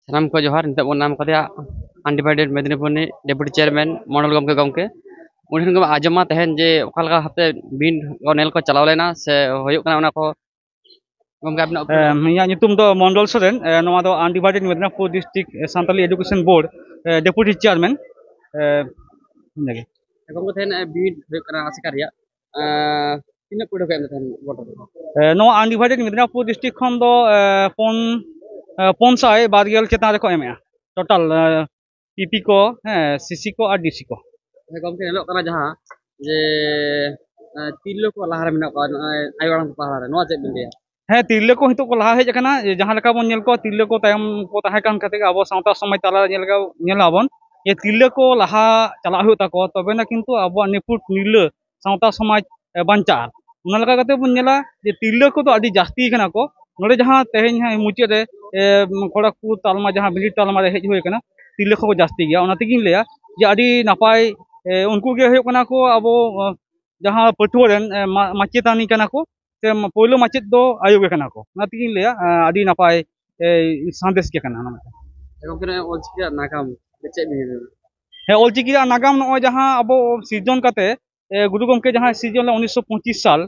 सानाम को जोहार नित बन नाम कदया अनडिवाइडेड मेदिनीपुर डेपुटी चेयरमैन मंडल गमके गमके उन्हें को आजमा तहन जे ओकालका हफ्ते बिन नेल को चलाव लेना से होयुक कना ओना को गमके अपना Mandal Soren undivided Medinipur district Santali education board deputy chairman गमके तहन बिन होयुक कना आसिका रिया तीन कुड़ के तहन वोटर अनडिवाइडेड मेदिनीपुर डिस्ट्रिक्ट खन दो पन साय बारगेल चेतान रेको एमे टोटल पीपी को सीसी को और डीसी को गमके नेलो कना जहां जे तिरलो को लहार मिना को आयो आराम को लहार नो चेक बिन तिरले को हितो को लहा हेज कना जहां लेका बोन नेल को तिरले को तायम को ताहे कान खाते अब सावता समाज ताला नेलाबन ये तिरले को लहा चला हुई ताको तबे ना किंतु अब निपुट नीले सावता समाज बांचा उना लगा कते बोन नेला जे तिरले को तो अडी जास्ती कना को नोडे जहां तेहेन मुचे रे खड़गपुर तालमा जहां बिलिट तालमा रे हेज हुई कना तिरले को जास्ती गया ओना तेगिन लेया जे अडी नापाय उनको गे हुई कना को अब जहां पटुरेन माचेतानी कना को से पहिलो माचेत दो आयोग कना को ना तेगिन लेया अडी नापाय संदेश के कना गमके ओलचिकी नागाम चे बिन ओलचिकी नागाम नो जहां अब सिजन काते गुरु गमके जहां सिजन 1925 साल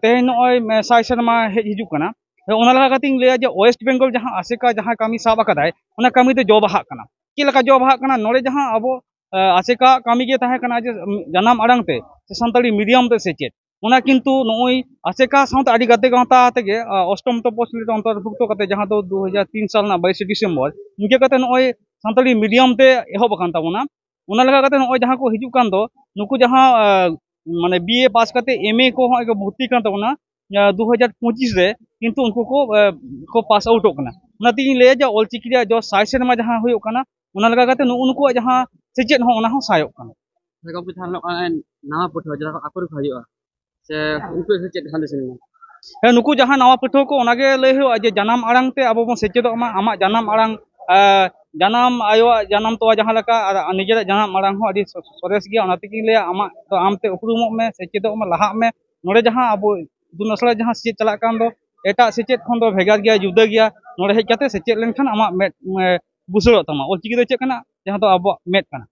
तेहेन नो साय शर्मा हेज हिजु कना ओना लगा कतिंग लेया जे वेस्ट बेंगल जहां आसेका जहां कमी साब अकादाय ओना कमी ते जो बाहा कना के लका जो बाहा कना नोडे जहां अब आसेका कमी के ताहे कना जे जनाम आड़ांग ते से सानताली मीडियम ते सेचेत ओना किंतु नोई आसेका साउंट आडी गाते गांता तेगे अष्टम तपसिल अंतर्भुक्त कते जहां दो 2003 साल ना 22 डिसेंबर इनके कते नोई सानताली मीडियम ते एहब कान ताबोना ओना लगा कते नोई जहां को हिजु कान दो नुकु जहां माने बीए पास कते एमए को हो भर्ती कान ताबोना 2025 रे किंतु उनको को पास आउट होकना नाती ले जा ओलचिकी जो साय सेरमा जहां हुयो कना ओना लगा कते उनको जहां सेचेत हो ओना हो सायोक कना गमके थान नावा पठो जरा आकुर खजियो से उनको सेचेत संदेश नुकु जहां नवा पठो को ओनागे ले हो जे जनाम आड़ांग ते अब बन सेचेदो मा आमा जनाम आड़ांग जनाम आयो जनाम तो जहां लका निजे जनाम आड़ांग हो अडी सरेस गया ओना तेगी ले आमा तो आमते उपरुमो में सेचेदो मा लहा में नोडे जहां अब दुनसला जहां सेचेत चला कान दो एटा सेचेत खन दो भेगार गया जुदा गया नोडे हेज कते सेचेत लेनखान आमा बुसड़ो तमा ओलचिकी दो चेक कना जहां तो अब मेट कना